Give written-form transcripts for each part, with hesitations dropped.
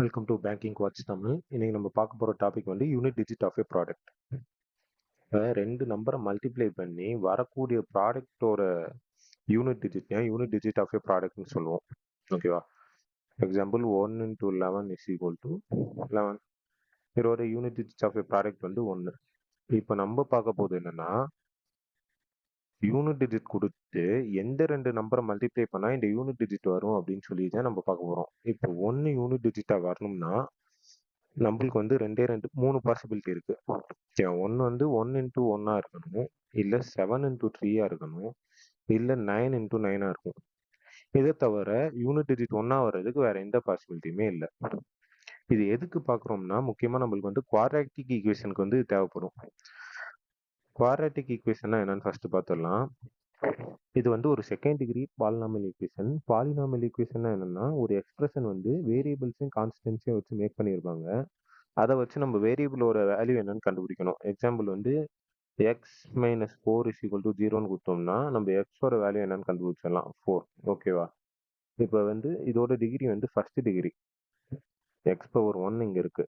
Welcome to banking watch Tamil. இன்னைக்கு நம்ம பார்க்க போகிற டாபிக் வந்து unit digit of a product. இப்போ ரெண்டு நம்பரை மல்டிப்ளை பண்ணி வரக்கூடிய ப்ராடக்டோட யூனிட் டிஜிட் ஆஃப் ஏ ப்ராடக்ட்னு சொல்லுவோம். ஓகேவா? Example 1 into 11 is equal to 11. இதோட unit digit of a product வந்து 1. இப்போ நம்ம பார்க்க போது என்னன்னா, யூனிட் டிஜிட் கொடுத்து எந்த ரெண்டு நம்பரை மல்டிப்ளை பண்ணால் இந்த யூனிட் டிஜிட் வரும் அப்படின்னு சொல்லி தான் நம்ம பார்க்க போகிறோம். இப்போ 1 யூனிட் டிஜிட்டாக வரணும்னா நம்மளுக்கு வந்து மூணு பாசிபிலிட்டி இருக்கு. ஒன்று வந்து 1 into 1 இருக்கணும், இல்லை 7 into 3 இருக்கணும், இல்லை 9 into 9 இருக்கும். இதை தவிர யூனிட் டிஜிட் 1 வர்றதுக்கு வேற எந்த பாசிபிலிட்டியுமே இல்லை. இது எதுக்கு பார்க்குறோம்னா, முக்கியமாக நம்மளுக்கு வந்து குவாட்ராட்டிக் ஈக்குவேஷனுக்கு வந்து தேவைப்படும். குவாட்ராட்டிக் ஈக்குவேஷன்னா என்னன்னு ஃபர்ஸ்ட் பார்த்துடலாம். இது வந்து ஒரு second degree polynomial equation. Polynomial ஈக்குவேஷன்னா என்னன்னா, ஒரு எக்ஸ்பிரஷன் வந்து வேரியபிள்ஸையும் கான்ஸ்டன்ஸையும் வச்சு மேக் பண்ணியிருப்பாங்க. அதை வச்சு நம்ம வேரியபிளோட வேல்யூ என்னன்னு கண்டுபிடிக்கணும். எக்ஸாம்பிள் வந்து X minus 4 is equal to 0ன்னு கொடுத்தோம்னா நம்ம எக்ஸோட வேல்யூ என்னன்னு கண்டுபிடிச்சிடலாம், 4. ஓகேவா? இப்போ வந்து இதோட டிகிரி வந்து ஃபர்ஸ்ட் டிகிரி, எக்ஸ் பவர் 1 இங்கே இருக்கு.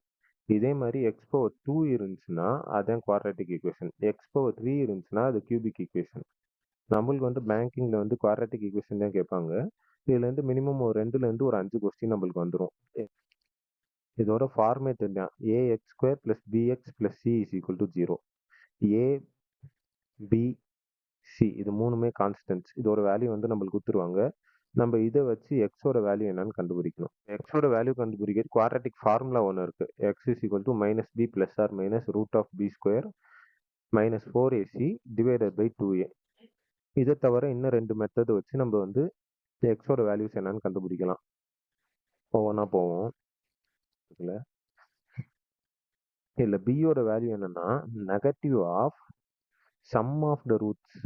இதே மாதிரி எக்ஸ் பவர் 2 இருந்துச்சுன்னா அதான் குவாட்ராட்டிக் ஈக்குவேஷன். எக்ஸ் பவர் 3 இருந்துச்சுன்னா அது கியூபிக் ஈக்குவேஷன். நம்மளுக்கு வந்து பேங்கிங்ல வந்து குவாட்ராட்டிக் ஈக்குவேஷன் தான் கேட்பாங்க. இதுல இருந்து மினிமம் ஒரு 2ல இருந்து ஒரு 5 கொஸ்டின் நம்மளுக்கு வந்துடும். இதோட ஃபார்மேட் தான் ax² + bx + c is equal to 0. a b c இது மூணுமே கான்ஸ்டன்ட்ஸ். இதோட வேல்யூ வந்து நம்மளுக்கு கொடுத்துருவாங்க. நம்ம இதை வச்சு எக்ஸோட வேல்யூ என்னன்னு கண்டுபிடிக்கணும். எக்ஸோட வேல்யூ கண்டுபிடிக்க குவாட்ராட்டிக் ஃபார்முலா ஒன்று இருக்கு. X is equal to -b + or -√b² -4ac divided by 2a. இதை தவிர இன்னும் ரெண்டு மெத்தட் வச்சு நம்ம வந்து எக்ஸோட வேல்யூஸ் என்னன்னு கண்டுபிடிக்கலாம். ஒவ்வொன்றா போவோம். இல்லை பியோட வேல்யூ என்னன்னா negative of sum of the roots.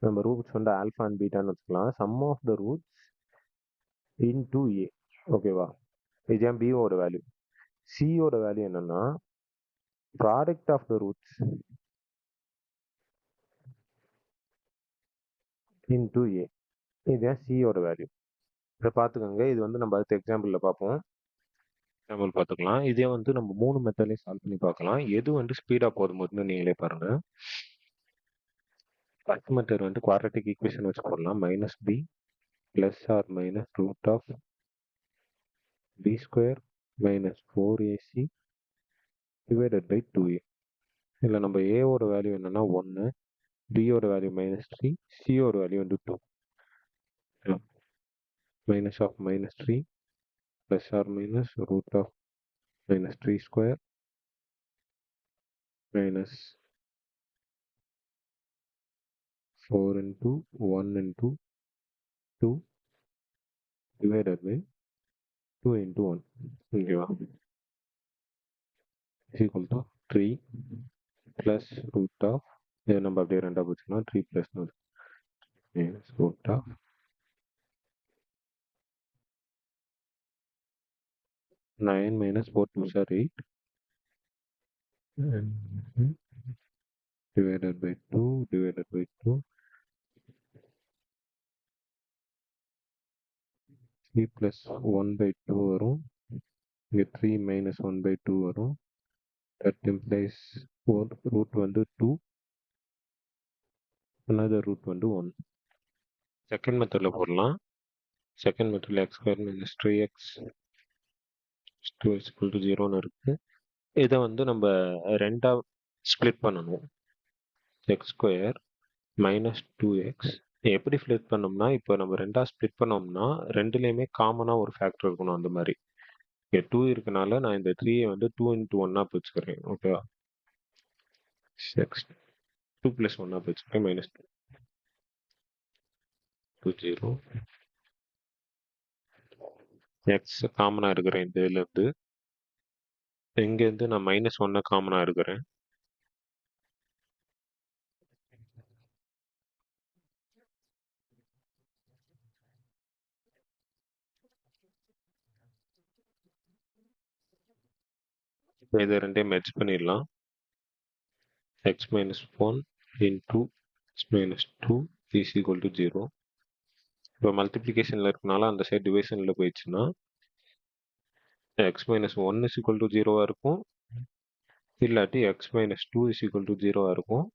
நம்ம ரூட்ஸ் வந்து ஆல்ஃபா அண்ட் பீட்டான்னு வச்சுக்கலாம். Sum of the roots into A. ஓகேவா? இதுதான் பியோட வேல்யூ. சியோட வேல்யூ என்னன்னா product of the roots into A. இதுதான் சியோட வேல்யூ. இதை பார்த்துக்கோங்க. இது வந்து நம்ம அடுத்த எக்ஸாம்பிளில் பார்ப்போம். எக்ஸாம்பிள் பார்த்துக்கலாம். இதே வந்து நம்ம 3 மெத்தட்லேயும் சால்வ் பண்ணி பார்க்கலாம். எது வந்து ஸ்பீடாக போதும்போதுன்னு நீங்களே பாருங்க. ஃபர்ஸ்ட் மெத்தட் வந்து குவாட்ராட்டிக் ஈக்குவேஷன் வச்சு போடலாம். -b + or -√b² -4ac divided by 2a. இதில் நம்ம ஏவோட வேல்யூ என்னன்னா 1, பியோட வேல்யூ -3, சியோட வேல்யூ வந்து 2. -3 + or -√3² -4 into 1 into 2 divided by 2 into 1. ஓகேவா? is equal to 3 plus root of, இதை நம்ம அப்படியே ரெண்டா போச்சுன்னா 3 plus minus root of 9 minus 4 2s are 8 divided by 2 divided by 2 3 plus 1 by 2 வரும். இங்கே 3 minus 1 by 2 வரும். that implies root வந்து 2, another root வந்து 1. செகண்ட் மெத்தடில் போடலாம். செகண்ட் மெத்தடில் x² - 3x 2 is equal to 0ன்னு இருக்கு. இதை வந்து நம்ம ரெண்டா ஸ்ப்ளிட் பண்ணணும். x² - 2x எப்படி ஸ்ப்ளிட் பண்ணோம்னா, இப்போ நம்ம ரெண்டா ஸ்ப்ளிட் பண்ணோம்னா ரெண்டுலேயுமே காமனாக ஒரு ஃபேக்டர் இருக்கணும். அந்த மாதிரி இங்கே 2 இருக்கனால நான் இந்த 3 வந்து 2 into 1 பிரிச்சுக்கிறேன். ஓகேவா? 2 + 1 பிரிச்சுக்கிறேன். -2 0 எக்ஸ் காமனாக இருக்கிறேன். இந்த இதுலேருந்து இங்கேருந்து நான் -1 காமனாக இருக்கிறேன். இதை ரெண்டையும் மெர்ஜ் பண்ணிடலாம். x - 1 into x - 2 is equal to 0. இப்போ மல்டிப்ளிகேஷனில் இருக்கனால அந்த சைடு டிவிஷனில் போயிடுச்சுன்னா x minus one is equal to ஜீரோவாக இருக்கும், இல்லாட்டி x minus two is equal to ஜீரோவாக இருக்கும்.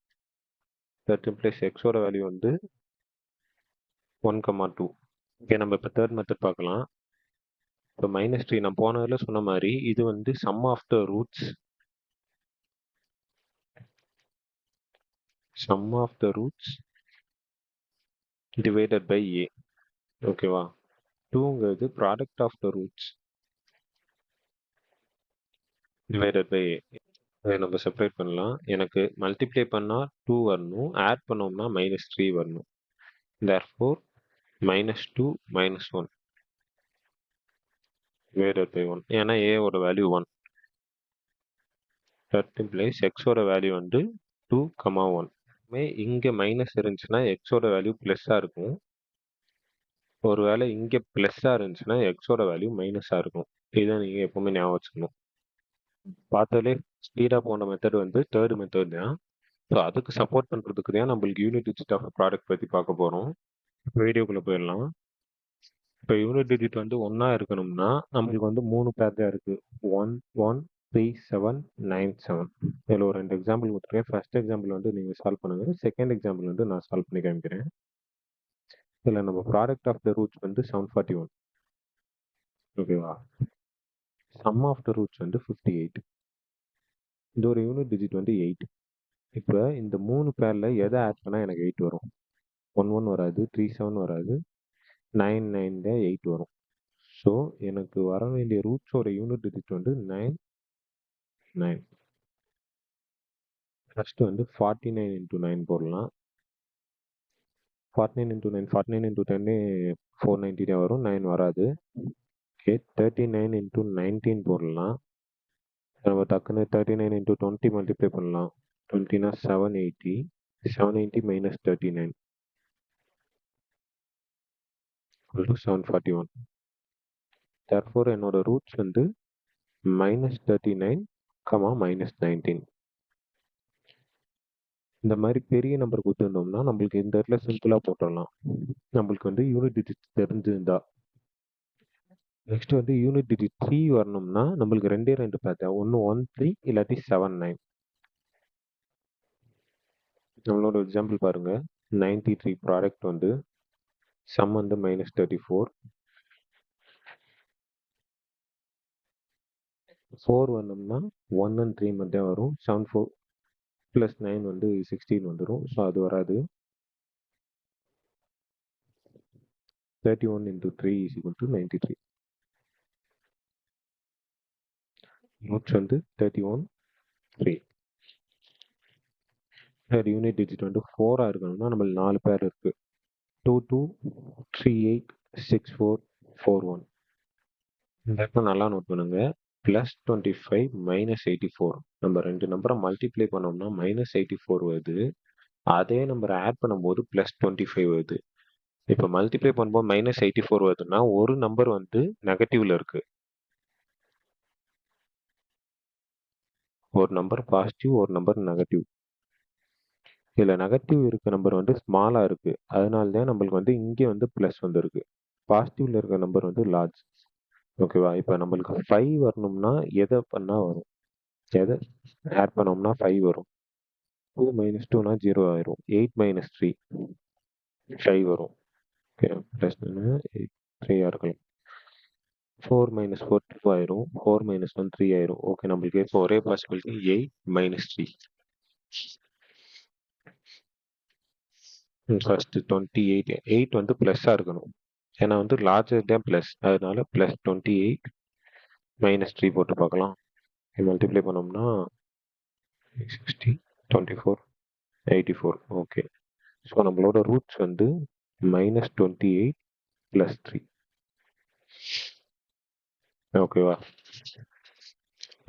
தட் இம்ப்ளைஸ் எக்ஸோட வேல்யூ வந்து 1,2. ஓகே, நம்ம இப்போ தேர்ட் மெத்தட் பார்க்கலாம். இப்போ -3 நான் போன இதில் சொன்ன மாதிரி இது வந்து sum of the roots divided by A. ஓகேவா? 2ங்கிறது product of the roots divided by A. அதை நம்ம செப்பரேட் பண்ணலாம். எனக்கு மல்டிப்ளை பண்ணால் 2 வரணும், ஆட் பண்ணோம்னா -3 வரணும். therefore -2 -1 divided by 1. ஏன்னா ஏவோட வேல்யூ 1. தட் இம்ப்ளைஸ் எக்ஸோட வேல்யூ வந்து 2, 1. இங்கே மைனஸ் இருந்துச்சுன்னா எக்ஸோட வேல்யூ ப்ளஸ்ஸாக இருக்கும். ஒருவேளை இங்கே ப்ளஸ்ஸாக இருந்துச்சுன்னா எக்ஸோட வேல்யூ மைனஸாக இருக்கும். இதை நீங்கள் எப்பவுமே ஞாபகம் வச்சுக்கணும். பார்த்தாலே ஸ்பீடாக போன மெத்தட் வந்து தேர்ட் மெத்தட் தான். ஸோ அதுக்கு சப்போர்ட் பண்ணுறதுக்கு தான் நம்மளுக்கு யூனிட் டிஜிட் ஆஃப் ப்ராடக்ட் பற்றி பார்க்க போகிறோம். வீடியோக்குள்ளே போயிடலாம். இப்போ யூனிட் டிஜிட் வந்து ஒன்றா இருக்கணும்னா நம்மளுக்கு வந்து 3 பேர் தான் இருக்குது. 1, 1, 3, 7, 9, 7. இதில் ஒரு 2 எக்ஸாம்பிள் கொடுத்துருக்கேன். ஃபர்ஸ்ட் எக்ஸாம்பிள் வந்து நீங்கள் சால்வ் பண்ணுங்கள். செகண்ட் எக்ஸாம்பிள் வந்து நான் சால்வ் பண்ணி காமிக்கிறேன். இதில் நம்ம ப்ராடக்ட் ஆஃப் த ரூட்ஸ் வந்து 741. ஓகேவா? சம் ஆஃப் த ரூட்ஸ் வந்து 58. இந்த ஒரு யூனிட் டிஜிட் வந்து 8. இப்போ இந்த 3 பேரில் எதை ஆட் பண்ணால் எனக்கு 8 வரும்? 1, 1 வராது, 3, 7 வராது, 9, 9 8 வரும். ஸோ எனக்கு வர வேண்டிய ரூட்ஸோட யூனிட் டிஜிட் வந்து 9, 9. ஃபர்ஸ்ட் வந்து 49 இன்டூ 9 போடலாம். 49 இன்டூ 9, 49 இன்டூ 10 490 தான் வரும், 9 வராது. ஓகே, 39 இன்டூ 19 போடலாம். நம்ம டக்குன்னு 39 இன்டூ 20 மல்டிப்ளை பண்ணலாம். 20னா 780, 780 மைனஸ் 39 741. therefore என்னோட ரூட்ஸ் வந்து -39, -19. இந்த மாதிரி பெரிய நம்பர் கொடுத்துருந்தோம்னா நம்மளுக்கு இந்த இடத்துல சிம்பிளாக போட்டுடலாம். நம்மளுக்கு வந்து யூனிட் டிஜிட் தெரிஞ்சிருந்தா. நெக்ஸ்ட் வந்து யூனிட் டிஜிட் 3 வரணும்னா நம்மளுக்கு 2 பார்த்தேன். ஒன்று 13 இல்லாட்டி 79. நம்மளோட எக்ஸாம்பிள் பாருங்க. 93 ப்ராடக்ட் வந்து சம் வந்து -34. 4 வரணும்னா 1 and 3 மட்டும் வரும். 74 + 9 வந்து 16 வந்துடும். ஸோ அது வராது. 31 into 3 is equal to 93. Roots வந்து 31, 3. யூனிட் டிஜிட் வந்து 4 இருக்கணும்னா நம்மளுக்கு 4 பேர் இருக்கு. 22, 38, 64, 41. இந்த இடத்துல நல்லா நோட் பண்ணுங்க. +25 -84. நம்ம 2 நம்பரை மல்டிப்ளை பண்ணோம்னா -84 வருது. அதே நம்பரை ஆட் பண்ணும்போது +25 வருது. இப்போ மல்டிப்ளை பண்ணும்போது -84 வருதுன்னா ஒரு நம்பர் வந்து நெகட்டிவ்ல இருக்கு. ஒரு நம்பர் பாசிட்டிவ், ஒரு நம்பர் நெகட்டிவ். இதில் நெகட்டிவ் இருக்க நம்பர் வந்து ஸ்மாலாக இருக்குது. அதனால தான் நம்மளுக்கு வந்து இங்கே வந்து ப்ளஸ் வந்துருக்கு. பாசிட்டிவ்ல இருக்க நம்பர் வந்து லார்ஜ். ஓகேவா? இப்போ நம்மளுக்கு 5 வரணும்னா எதை பண்ணால் வரும்? எதை ஆட் பண்ணோம்னா 5 வரும்? 2 - 2னா 0 ஆயிரும். 8 - 3 5 வரும். ஓகே, ப்ளஸ் 3 இருக்கலாம். 4 - 4 2 ஆயிரும். 4 - 1 3 ஆயிரும். ஓகே, நம்மளுக்கு இப்போ ஒரே பாசிபிலிட்டி 8 - 3. ஃபர்ஸ்ட் 28. 8 வந்து ப்ளஸ்ஸாக இருக்கணும். ஏன்னா வந்து லார்ஜர் தான் ப்ளஸ். அதனால +28 -3 போட்டு பார்க்கலாம். மல்டிப்ளை பண்ணோம்னா 60, 24, 84. ஓகே, ஸோ நம்மளோட ரூட்ஸ் வந்து -28 + 3. ஓகேவா?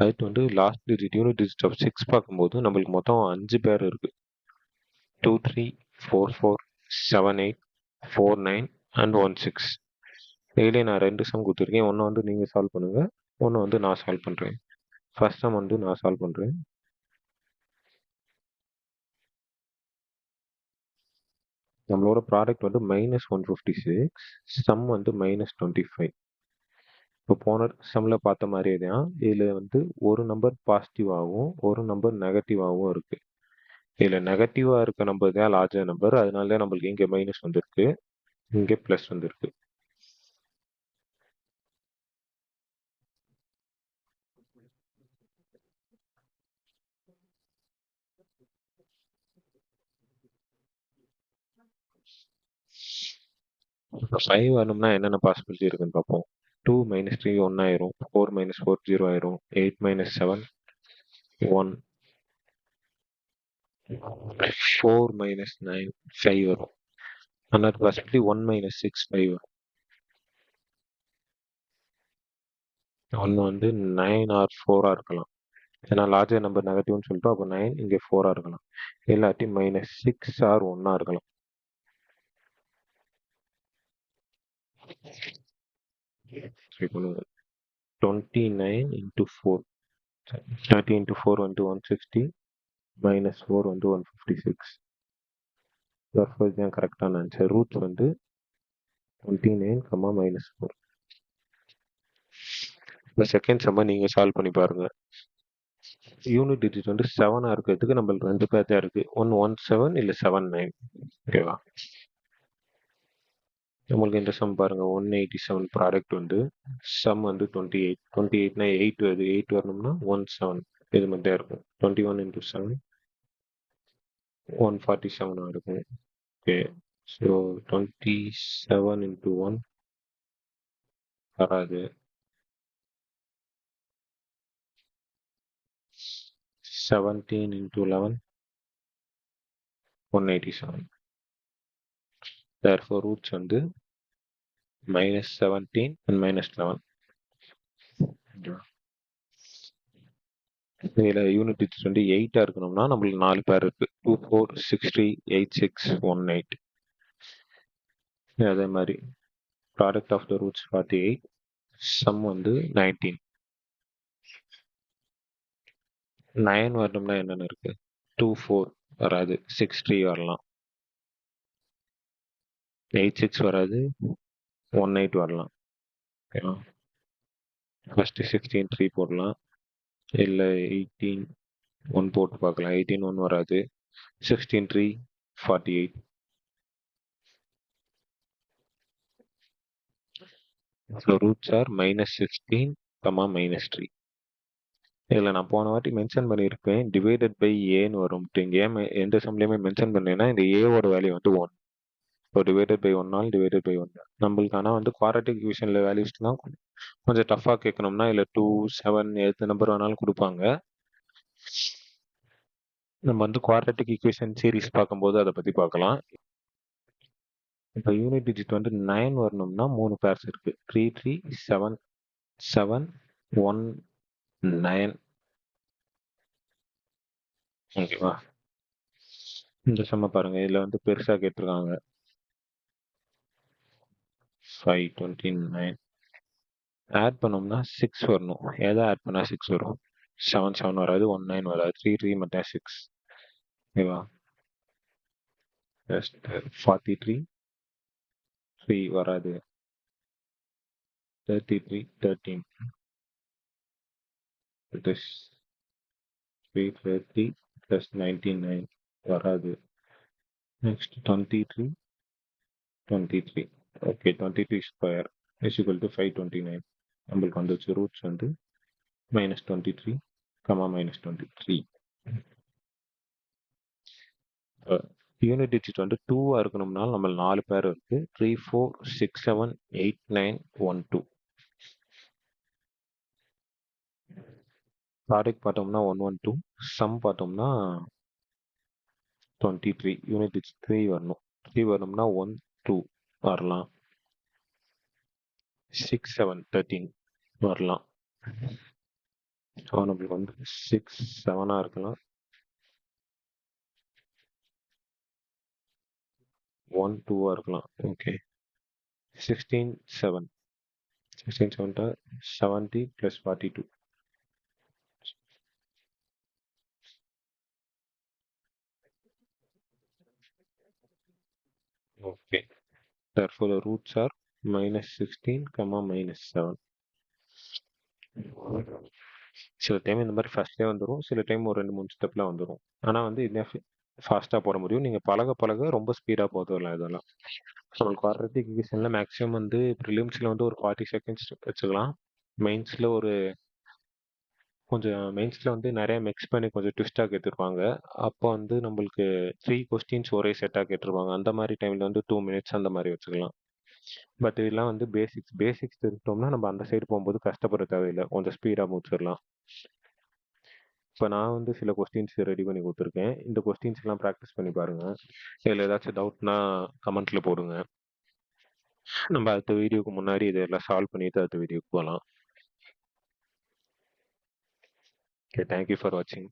அடுத்து வந்து last digit unit digit of 6 பார்க்கும்போது நம்மளுக்கு மொத்தம் 5 பேர் இருக்கு. 2, 3, 4, 4, 7, 8, 4, 9 and 1, 6. இதுலேயே நான் 2 சம் கொடுத்துருக்கேன். ஒன்று வந்து நீங்கள் சால்வ் பண்ணுங்கள், ஒன்று வந்து நான் சால்வ் பண்ணுறேன். ஃபர்ஸ்ட் சம் வந்து நான் சால்வ் பண்ணுறேன். நம்மளோட ப்ராடக்ட் வந்து -156, சம் வந்து -25. இப்போ போன சம்மில் பார்த்த மாதிரியே தான் இதில் வந்து ஒரு நம்பர் பாசிட்டிவாகவும் ஒரு நம்பர் நெகட்டிவாகவும் இருக்கு. இதில் நெகட்டிவாக இருக்க நம்பர் தான் லார்ஜர் நம்பர், அதனால தான் நம்மளுக்கு இங்கே மைனஸ் வந்திருக்கு, இங்கே ப்ளஸ் வந்திருக்கு. இப்போ 5 வரணும்னா என்னென்ன பாசிபிலிட்டி இருக்குன்னு பார்ப்போம். 2 மைனஸ் 3 1 ஆயிரும், 4 மைனஸ் 4 0 ஆயிரும், 8 மைனஸ் 7 1, 4 மைனஸ் 9 5 வரும். another possibility 1 minus 6 5 வரும். 1 வந்து 9 ஆர் 4 இருக்கலாம், ஏன்னா லார்ஜர் நம்பர் நெகட்டிவ்னு சொல்லிட்டு அப்போ 9 இங்கே 4 இருக்கலாம், இல்லாட்டி மைனஸ் 6 ஆர் 1 இருக்கலாம். இப்போ 29 into 4, 30 into 4 வந்து 160, minus 4 வந்து 156. therefore இதுதான் கரெக்டான ஆன்சர். ரூட்ஸ் வந்து 29, minus 4. இப்போ செகண்ட் சம்ம நீங்கள் சால்வ் பண்ணி பாருங்க. யூனிட் டிஜிட் வந்து 7 இருக்கிறதுக்கு நம்மளுக்கு 2 பேர் தான் இருக்கு, 117 இல்லை 79. ஓகேவா? நம்மளுக்கு இந்த சம் பாருங்க, 187 ப்ராடக்ட் வந்து சம் வந்து 28. 28னா 8 வருது, 8 வரணும்னா 17 இது மட்டும் தான் இருக்கும். 21 into 7 147 இருக்கும். ஓகே, ஸோ 27 into 1 வராது, 17 into 11 187. therefore roots வந்து -17 and -11. இதில் யூனிட் டிஜிட் வந்து 8 இருக்கணும்னா நம்மளுக்கு 4 பேர் இருக்கு, 2 4 6 3 8 6 1 8. அதே மாதிரி product of the roots 48, sum வந்து 19. 9 வரணும்னா என்னென்ன இருக்கு, 2 4 வராது, 6 3 வரலாம், 8 6 வராது, 1 8 வரலாம். ஓகேவா? ஃபர்ஸ்ட் 16 3 போடலாம், இல்லை 18 1 போட்டு பார்க்கலாம். 18 1 வராது, 16 3 48. So roots are -16, -3. இதில் நான் போன வாட்டி மென்ஷன் பண்ணியிருப்பேன் டிவைடட் பை ஏன்னு வரும். இங்கே எந்த சம்லையுமே மென்ஷன் பண்ணேன்னா இந்த ஏவோட வேல்யூ வந்து 1. So divided by 1 divided by 1. நம்மளுக்கு ஆனால் வந்து குவாட்ரட்டிக் டிவிஷனில் வேல்யூஸ்லாம் கொஞ்சம் டஃப்பாக கேட்கணும்னா இல்லை 2 7 எது நம்பர் வேணாலும் கொடுப்பாங்க. நம்ம வந்து குவாட்ரட்டிக் ஈக்குவேஷன் சீரிஸ் பார்க்கும்போது அதை பற்றி பார்க்கலாம். இப்போ யூனிட் டிஜிட் வந்து 9 வரணும்னா 3 பேர்ஸ் இருக்கு, 3 3 7 7 1 9. ஓகேவா? இந்த சம்ம பாருங்க, இதில் வந்து பெருசாக கேட்டிருக்காங்க 529. ஆட் பண்ணோம்னா 6 வரணும். எதை ஆட் பண்ணால் 6 வரும்? 7 7 வராது, 1 9 வராது, 3 3 மட்டும் 6. ஓகேவா? ஜஸ்ட் 43 3 வராது, 33 13. It is 330 plus 99 வராது. Next 23 23. Okay, 23 square is equal to 529. நம்மளுக்கு வந்துச்சு ரூட்ஸ் வந்து -23, -23. யூனிட் டிஜிட் வந்து 2 இருக்கணும்னால நம்ம 4 பேர் இருக்கு, 3 4 6 7 8 9 1 2. ப்ராடக்ட் பார்த்தோம்னா 112, சம் பார்த்தோம்னா 23. யூனிட் டிஜிட் 3 வரணும், 3 வரணும்னா 1 2 வரலாம், 6 7 13 வரலாம். ஸோ நம்மளுக்கு வந்து 6 7 இருக்கலாம், 1 2 இருக்கலாம். Okay, 16 7 16 7 70 plus 42. Okay, therefore the roots are -16, -7. சில டைம் இந்த மாதிரி ஃபர்ஸ்ட்லேயே வந்துடும், சில டைம் ஒரு 2 3 ஸ்டெப்ல வந்துடும். ஆனால் வந்து இதே ஃபாஸ்ட்டாக போட முடியும். நீங்கள் பழக பழக ரொம்ப ஸ்பீடாக போதும்ல இதெல்லாம். உங்களுக்கு குவாட்ரட்டிக் ஈக்குவேஷனில் மேக்ஸிமம் வந்து ப்ரிலிம்ஸில் வந்து ஒரு 40 செகண்ட்ஸ் வச்சுக்கலாம். மெயின்ஸில் ஒரு மெயின்ஸில் வந்து நிறைய மிக்ஸ் பண்ணி கொஞ்சம் ட்விஸ்ட்டாக கேட்டிருப்பாங்க. அப்போ வந்து நம்மளுக்கு 3 கொஸ்டின்ஸ் ஒரே செட்டாக கேட்டிருப்பாங்க. அந்த மாதிரி டைமில் வந்து 2 மினிட்ஸ் அந்த மாதிரி வச்சுக்கலாம். பட் இதெல்லாம் வந்து பேசிக்ஸ் பேசிக்ஸ் தெரிஞ்சிட்டோம்னா நம்ம அந்த சைடு போகும்போது கஷ்டப்பட தேவையில்லை, கொஞ்சம் ஸ்பீடாக முடிச்சிடலாம். இப்போ நான் வந்து சில கொஸ்டின்ஸ் ரெடி பண்ணி கொடுத்துருக்கேன். இந்த கொஸ்டின்ஸ் எல்லாம் ப்ராக்டிஸ் பண்ணி பாருங்க. இதில் ஏதாச்சும் டவுட்னா கமெண்ட்ல போடுங்க. நம்ம அடுத்த வீடியோக்கு முன்னாடி இதெல்லாம் சால்வ் பண்ணிட்டு அடுத்த வீடியோக்கு போகலாம். ஓகே, தேங்க்யூ ஃபார் வாட்சிங்.